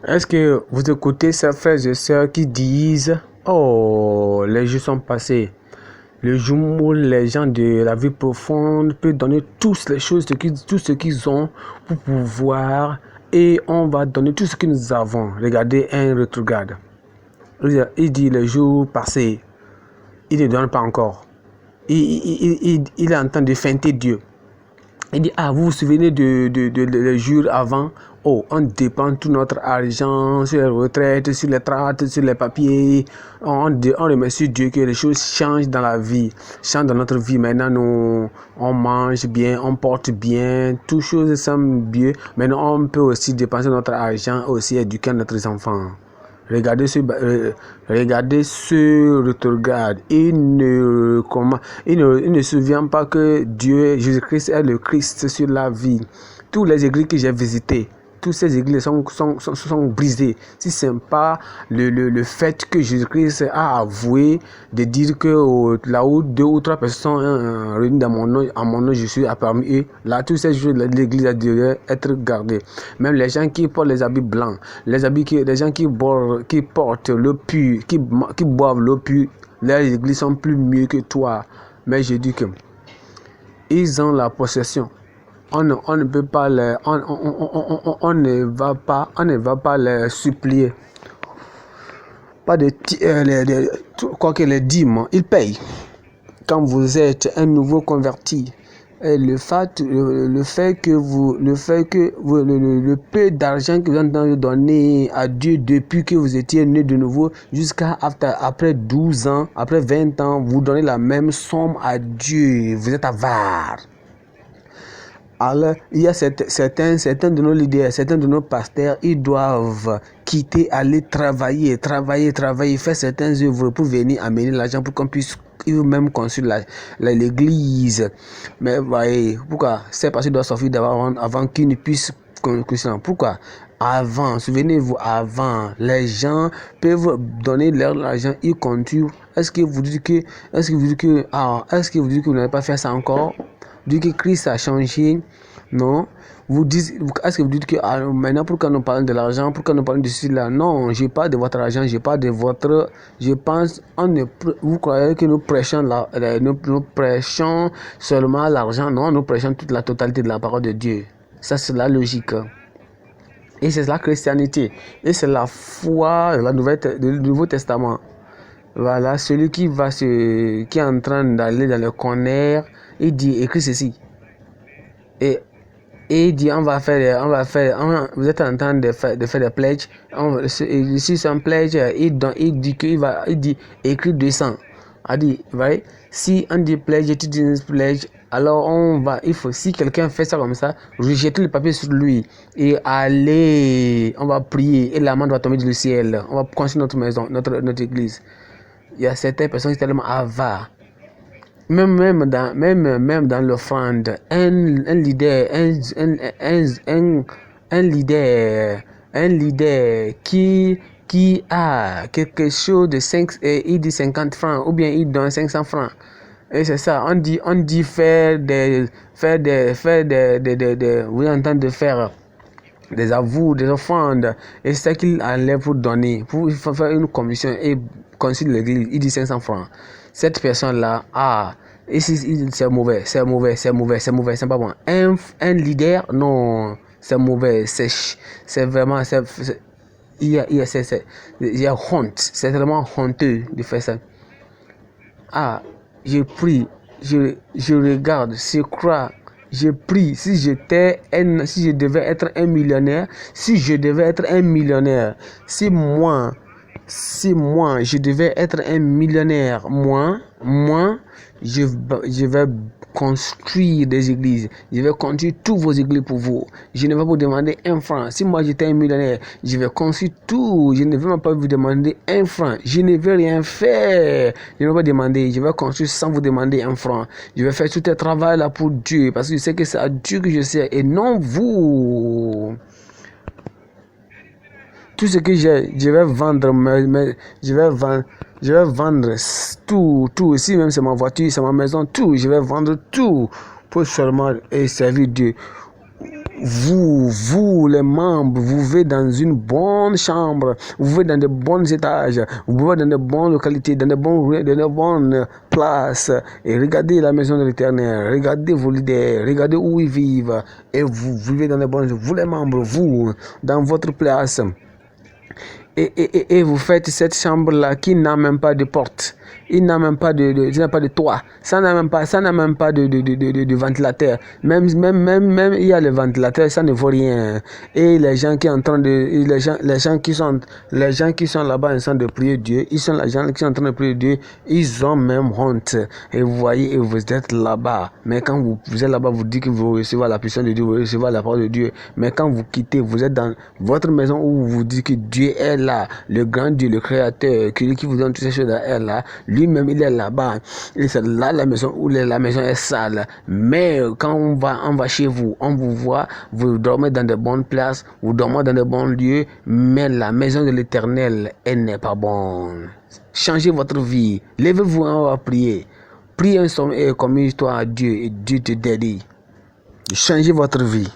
Est-ce que vous écoutez ces frères et sœurs qui disent oh, les jours sont passés, le jour où les gens de la vie profonde peuvent donner toutes les choses, tout ce qu'ils ont pour pouvoir, et on va donner tout ce que nous avons. Regardez un rétrograde. Il dit les jours passés, il ne donne pas encore. Il est en train de feinter Dieu. Il dit, ah, vous vous souvenez les jours avant? Oh, on dépense tout notre argent sur les retraites, sur les tracts, sur les papiers. On remercie Dieu que les choses changent dans la vie, changent dans notre vie. Maintenant, on mange bien, on porte bien, toutes choses semblent bien. Maintenant, on peut aussi dépenser notre argent, aussi éduquer nos enfants. Regardez ce rétrograde. Il ne se souvient pas que Dieu, Jésus-Christ, est le Christ sur la vie. Toutes les églises que j'ai visitées, toutes ces églises sont brisées. Si ce n'est pas le fait que Jésus-Christ a avoué de dire que là où 2 ou 3 personnes sont réunies dans mon nom, à mon nom, je suis parmi eux. Là, tous ces jours, l'église a dû être gardée. Même les gens qui portent les habits blancs, les gens qui portent l'eau pure, qui boivent l'eau pure, les églises sont plus mieux que toi. Mais je dis que ils ont la possession. On ne peut pas on ne va pas les supplier. Pas de quoi que les dîmes, ils payent. Quand vous êtes un nouveau converti, et le fait que le peu d'argent que vous avez donné à Dieu depuis que vous étiez né de nouveau jusqu'à après 12 ans, après 20 ans, vous donnez la même somme à Dieu. Vous êtes avare. Alors, il y a certains de nos leaders, certains de nos pasteurs, ils doivent quitter, aller travailler, faire certaines œuvres pour venir amener l'argent pour qu'on puisse même construire l'église. Mais voyez, pourquoi ces pasteurs doivent sortir avant qu'ils ne puissent construire? Pourquoi? Avant, souvenez-vous, avant, les gens peuvent donner leur argent, ils continuent. Est-ce que vous dites que vous n'allez pas faire ça encore? Dites que Christ a changé, non? Est-ce que vous dites que maintenant, pourquoi nous parlons de l'argent, pourquoi nous parlons de cela? Non, je parle de votre argent, je parle de votre. Je pense, vous croyez que nous prêchons seulement l'argent? Non, nous prêchons toute la totalité de la parole de Dieu. Ça, c'est la logique. Et c'est la christianité. Et c'est la foi, le Nouveau Testament. Voilà, celui qui est en train d'aller dans le corner, il dit, écrit ceci. Et il dit, vous êtes en train de faire des pledges. Si c'est un pledge, il dit, écrit 200. Il dit, voyez, si on dit pledge, tu dis pledge, alors si quelqu'un fait ça comme ça, rejeter le papier sur lui et aller, on va prier et l'amende va tomber du ciel. On va construire notre maison, notre église. Il y a certaines personnes qui sont tellement avares. Même dans l'offrande, un leader qui a quelque chose de 5, il dit 50 francs ou bien il donne 500 francs. Et c'est ça, on dit faire des vous entendez faire des avous, des offrandes, et c'est ça qu'il enlève pour donner, pour faire une commission et construire l'église, il dit 500 francs. Cette personne-là, c'est mauvais, c'est pas bon. Un leader, non, c'est mauvais, c'est vraiment, il y a honte, c'est vraiment honteux de faire ça. Je prie, je regarde, je crois. Je prie, si je devais être un millionnaire, si moi, je devais être un millionnaire, je vais construire des églises. Je vais construire toutes vos églises pour vous. Je ne vais pas vous demander un franc. Si moi j'étais un millionnaire, je vais construire tout. Je ne vais même pas vous demander un franc. Je ne vais rien faire. Je ne vais pas demander. Je vais construire sans vous demander un franc. Je vais faire tout ce travail là pour Dieu. Parce que je sais que c'est à Dieu que je sers et non vous. Tout ce que j'ai, je vais vendre, je vais vendre tout, si même c'est ma voiture, c'est ma maison, tout, je vais vendre tout pour seulement servir Dieu. vous les membres, vous vivez dans une bonne chambre, vous vivez dans de bons étages, vous vivez dans de bonnes localités, dans de bonnes places. Et regardez la maison de l'Éternel, regardez vos leaders, regardez où ils vivent. Et vous vivez dans de bonnes, vous les membres, vous, dans votre place. Et vous faites cette chambre-là qui n'a même pas de porte. Il n'a même pas de toit. Ça n'a même pas de ventilateur. Même il y a le ventilateur, ça ne vaut rien. Et les gens qui sont là-bas en train de prier Dieu, les gens qui sont en train de prier Dieu, ils ont même honte. Et vous voyez, et vous êtes là-bas. Mais quand vous êtes là-bas, vous dites que vous recevez la puissance de Dieu, vous recevez la parole de Dieu. Mais quand vous quittez, vous êtes dans votre maison où vous dites que Dieu est là, le grand Dieu, le créateur, celui qui vous donne toutes ces choses est là. Lui-même, il est là-bas. Et c'est là la maison où la maison est sale. Mais quand on va chez vous, on vous voit, vous dormez dans de bonnes places, vous dormez dans de bons lieux, mais la maison de l'Éternel, elle n'est pas bonne. Changez votre vie. Levez-vous, on va prier. Priez un somme et commis-toi à Dieu et Dieu te dédie. Changez votre vie.